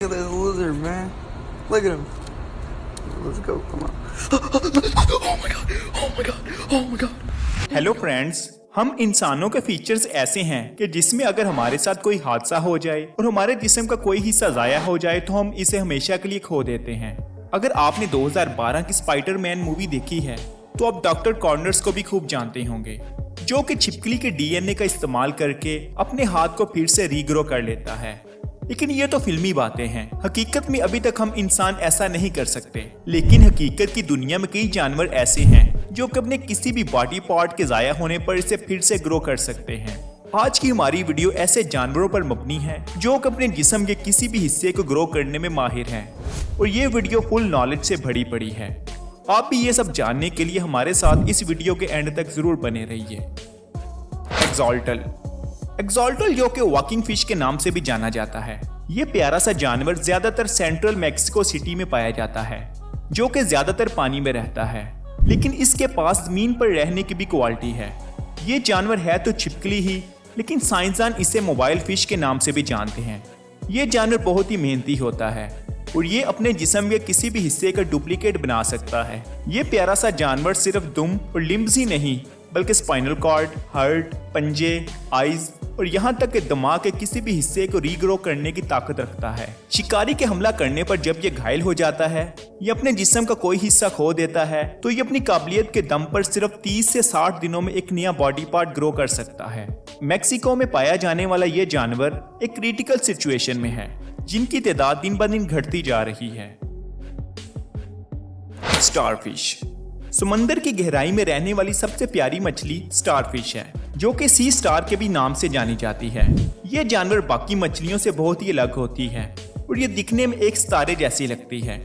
Look at this lizard, man. Look at him. Let's go. Come on. Oh my god. Oh my god. Oh my god. Hello friends, हम इंसानों के features ऐसे हैं कि जिसमें अगर हमारे साथ कोई हादसा हो जाए और हमारे जिस्म का कोई हिस्सा जाया हो जाए तो हम इसे हमेशा के लिए खो देते हैं। अगर आपने 2012 की स्पाइडरमैन मूवी देखी है तो आप डॉक्टर कॉर्नर्स को भी खूब जानते होंगे, जो कि छिपकली के डीएनए का इस्तेमाल करके अपने हाथ को फिर से रीग्रो कर लेता है। लेकिन ये तो फिल्मी बातें हैं, हकीकत में अभी तक हम इंसान ऐसा नहीं कर सकते। लेकिन हकीकत की दुनिया में कई जानवर ऐसे हैं जो कि अपने किसी भी बॉडी पार्ट के जाया होने पर इसे फिर से ग्रो कर सकते हैं। आज की हमारी वीडियो ऐसे जानवरों पर मबनी है जो कि अपने जिस्म के किसी भी हिस्से को ग्रो करने में माहिर हैं, और ये वीडियो फुल नॉलेज से भरी पड़ी है। आप भी ये सब जानने के लिए हमारे साथ इस वीडियो के एंड तक जरूर बने रहिए। एक्सोल्टल जो कि वॉकिंग फिश के नाम से भी जाना जाता है। ये प्यारा सा जानवर ज्यादातर सेंट्रल मैक्सिको सिटी में पाया जाता है, जो कि ज्यादातर पानी में रहता है, लेकिन इसके पास जमीन पर रहने की भी क्वालिटी है। ये जानवर है तो छिपकली ही, लेकिन साइंसदान इसे मोबाइल फिश के नाम से भी जानते हैं। ये जानवर बहुत ही मेहनती होता है और ये अपने जिस्म के किसी भी हिस्से का डुप्लीकेट बना सकता है। ये प्यारा सा जानवर सिर्फ दुम और लिम्ब्स ही नहीं बल्कि स्पाइनल कॉर्ड, हार्ट, पंजे, आइज और यहाँ तक कि दिमाग के किसी भी हिस्से को रीग्रो करने की ताकत रखता है। शिकारी के हमला करने पर जब ये घायल हो जाता है या अपने जिस्म का कोई हिस्सा खो देता है तो ये अपनी काबिलियत के दम पर सिर्फ 30 से 60 दिनों में एक नया बॉडी पार्ट ग्रो कर सकता है। मैक्सिको में पाया जाने वाला ये जानवर एक क्रिटिकल सिचुएशन में है, जिनकी तादाद दिन ब दिन घटती जा रही है। स्टारफिश समंदर की गहराई में रहने वाली सबसे प्यारी मछली स्टारफिश है, जो कि सी स्टार के भी नाम से जानी जाती है। ये जानवर बाकी मछलियों से बहुत ही अलग होती है और ये दिखने में एक सितारे जैसी लगती है।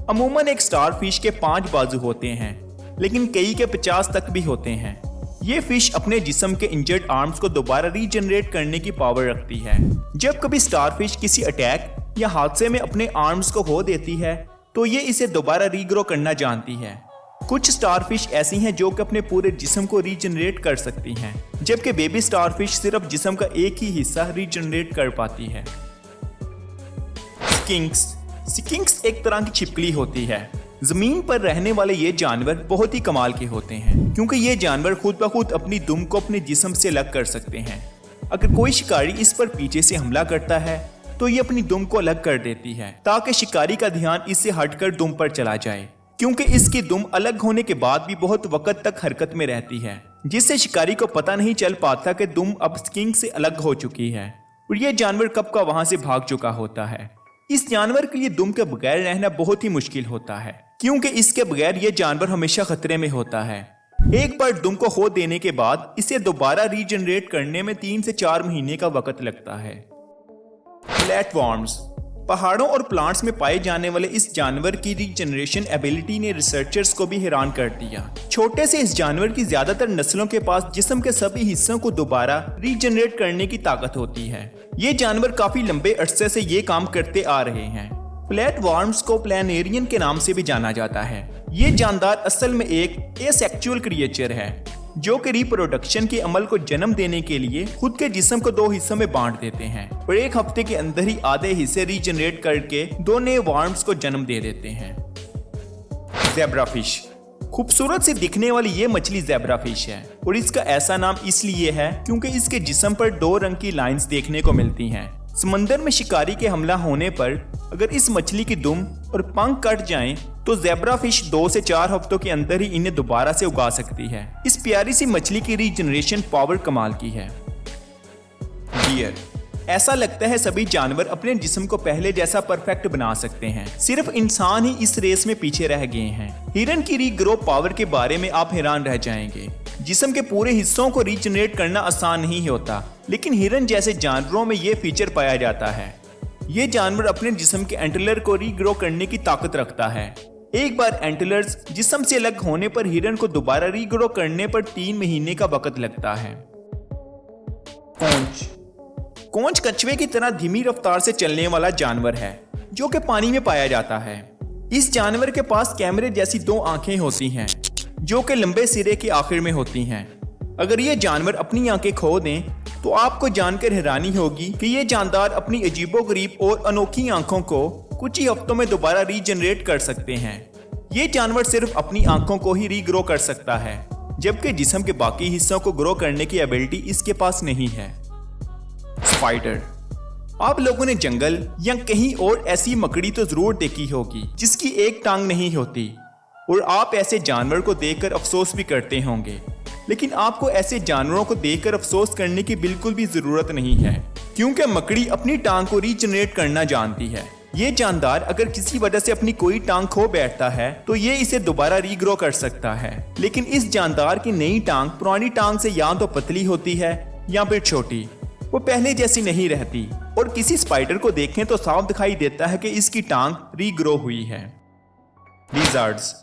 अमूमन एक स्टारफिश के 5 बाजू होते हैं, लेकिन कई के 50 तक भी होते हैं। ये फिश अपने जिस्म के इंजर्ड आर्म्स को दोबारा रीजनरेट करने की पावर रखती है। जब कभी स्टारफिश किसी अटैक या हादसे में अपने आर्म्स को खो देती है तो ये इसे दोबारा रीग्रो करना जानती है। कुछ स्टारफिश ऐसी हैं जो कि अपने पूरे जिस्म को रीजनरेट कर सकती हैं, जबकि बेबी स्टारफिश सिर्फ जिस्म का एक ही हिस्सा रीजनरेट कर पाती है। स्किंक्स एक तरह की छिपकली होती है। जमीन पर रहने वाले ये जानवर बहुत ही कमाल के होते हैं, क्योंकि ये जानवर खुद ब खुद अपनी दुम को अपने जिस्म से अलग कर सकते हैं। अगर कोई शिकारी इस पर पीछे से हमला करता है तो ये अपनी दुम को अलग कर देती है, ताकि शिकारी का ध्यान इससे हटकर दुम पर चला जाए, क्योंकि इसकी दुम अलग होने के बाद भी बहुत वक्त तक हरकत में रहती है, जिससे शिकारी को पता नहीं चल पाता कि दुम अब स्किंक से अलग हो चुकी है और ये जानवर कब का वहां से भाग चुका होता है। इस जानवर के लिए दुम के बगैर रहना बहुत ही मुश्किल होता है, क्योंकि इसके बगैर ये जानवर हमेशा खतरे में होता है। एक बार दुम को खो देने के बाद इसे दोबारा रीजनरेट करने में 3 से 4 महीने का वक्त लगता है। फ्लैटवर्म्स पहाड़ों और प्लांट्स में पाए जाने वाले इस जानवर की रीजनरेशन एबिलिटी ने रिसर्चर्स को भी हैरान कर दिया। छोटे से इस जानवर की ज्यादातर नस्लों के पास जिस्म के सभी हिस्सों को दोबारा रीजनरेट करने की ताकत होती है। ये जानवर काफी लंबे अरसे से ये काम करते आ रहे हैं। फ्लैटवर्म्स को प्लैनेरियन के नाम से भी जाना जाता है। ये जानदार असल में एक एसेक्सुअल क्रिएचर है, जो कि रिप्रोडक्शन के अमल को जन्म देने के लिए खुद के जिस्म को 2 हिस्सों में बांट देते हैं और एक हफ्ते के अंदर ही आधे हिस्से रीजनरेट करके 2 नए वर्म्स को जन्म दे देते हैं। ज़ेब्राफिश खूबसूरत सी दिखने वाली ये मछली ज़ेब्राफिश है, और इसका ऐसा नाम इसलिए है क्योंकि इसके जिस्म पर 2 रंग की लाइंस देखने को मिलती हैं। समंदर में शिकारी के हमला होने पर अगर इस मछली की दुम और पंख कट जाएं तो ज़ेब्राफिश 2 से 4 हफ्तों के अंदर ही इन्हें दोबारा से उगा सकती है। इस प्यारी सी मछली की रीजनरेशन पावर कमाल की है। डियर ऐसा लगता है सभी जानवर अपने जिस्म को पहले जैसा परफेक्ट बना सकते हैं, सिर्फ इंसान ही इस रेस में पीछे रह गए हैं। हिरन की रीग्रो पावर के बारे में आप हैरान रह जाएंगे। जिस्म के पूरे हिस्सों को रीजनरेट करना आसान नहीं होता, लेकिन हिरन जैसे जानवरों में ये फीचर पाया जाता है। ये जानवर अपने जिस्म के एंटलर को रीग्रो करने की ताकत रखता है। एक बार एंटलर्स जिस्म से अलग होने पर हिरन को दोबारा रीग्रो करने पर 3 महीने का वक्त लगता है। कोंच कछुए की तरह धीमी रफ्तार से चलने वाला जानवर है, जो कि पानी में पाया जाता है। इस जानवर के पास कैमरे जैसी 2 आंखें होती हैं, जो कि लंबे सिरे के आखिर में होती हैं। अगर ये जानवर अपनी आंखें खो दें तो आपको जानकर हैरानी होगी कि ये जानदार अपनी अजीबोगरीब और अनोखी आंखों को कुछ ही हफ्तों में दोबारा रीजनरेट कर सकते हैं। ये जानवर सिर्फ अपनी आंखों को ही रीग्रो कर सकता है, जबकि जिस्म के बाकी हिस्सों को ग्रो करने की एबिलिटी इसके पास नहीं है। स्पाइडर। आप लोगों ने जंगल या कहीं और ऐसी मकड़ी तो जरूर देखी होगी जिसकी एक टांग नहीं होती, और आप ऐसे जानवर को देखकर अफसोस भी करते होंगे। लेकिन आपको ऐसे जानवरों को देखकर अफसोस करने की बिल्कुल भी जरूरत नहीं है, क्योंकि मकड़ी अपनी टांग को रीजनरेट करना जानती है। ये जानदार अगर किसी वजह से अपनी कोई टांग खो बैठता है तो ये इसे दोबारा रीग्रो कर सकता है। लेकिन इस जानदार की नई टांग पुरानी टांग से या तो पतली होती है या फिर छोटी, वो पहले जैसी नहीं रहती, और किसी स्पाइडर को देखें तो साफ दिखाई देता है कि इसकी टांग रीग्रो हुई है। लिजर्ड्स।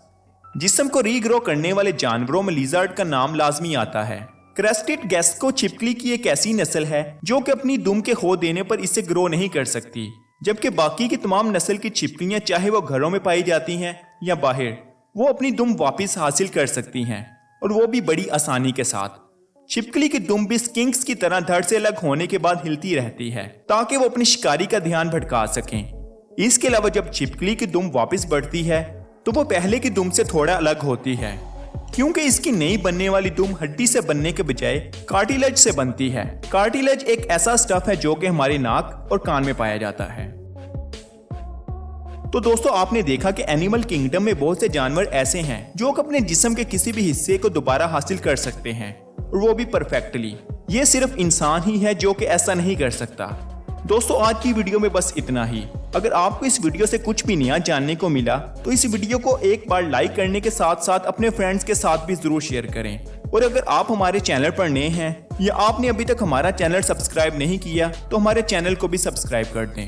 जिस्म को रीग्रो करने वाले जानवरों में लिजर्ड का नाम लाजमी आता है। क्रेस्टेड गेस्को छिपकली की एक ऐसी नस्ल है जो कि अपनी दुम के खो देने पर इसे ग्रो नहीं कर सकती, जबकि बाकी की तमाम नस्ल की छिपकलियां चाहे वो घरों में पाई जाती हैं या बाहर, वो अपनी दुम वापस हासिल कर सकती हैं, और वो भी बड़ी आसानी के साथ। छिपकली की दुम भी स्किंक्स की तरह धड़ से अलग होने के बाद हिलती रहती है ताकि वो अपनी शिकारी का ध्यान भटका सकें। इसके अलावा जब छिपकली की दुम वापस बढ़ती है तो वो पहले की दुम से थोड़ा अलग होती है, क्योंकि इसकी नई बनने वाली दुम हड्डी से बनने के बजाय कार्टिलेज से बनती है। कार्टिलेज एक ऐसा स्टफ है जो कि हमारे नाक और कान में पाया जाता है। तो दोस्तों, आपने देखा कि एनिमल किंगडम में बहुत से जानवर ऐसे हैं जो अपने जिस्म के किसी भी हिस्से को दोबारा हासिल कर सकते हैं, और वो भी परफेक्टली। ये सिर्फ इंसान ही है जो कि ऐसा नहीं कर सकता। दोस्तों, आज की वीडियो में बस इतना ही। अगर आपको इस वीडियो से कुछ भी नया जानने को मिला तो इस वीडियो को एक बार लाइक करने के साथ साथ अपने फ्रेंड्स के साथ भी जरूर शेयर करें। और अगर आप हमारे चैनल पर नए हैं या आपने अभी तक हमारा चैनल सब्सक्राइब नहीं किया तो हमारे चैनल को भी सब्सक्राइब कर दें।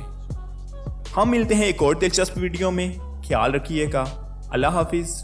हम मिलते हैं एक और दिलचस्प वीडियो में। ख्याल रखिएगा। अल्लाह हाफिज।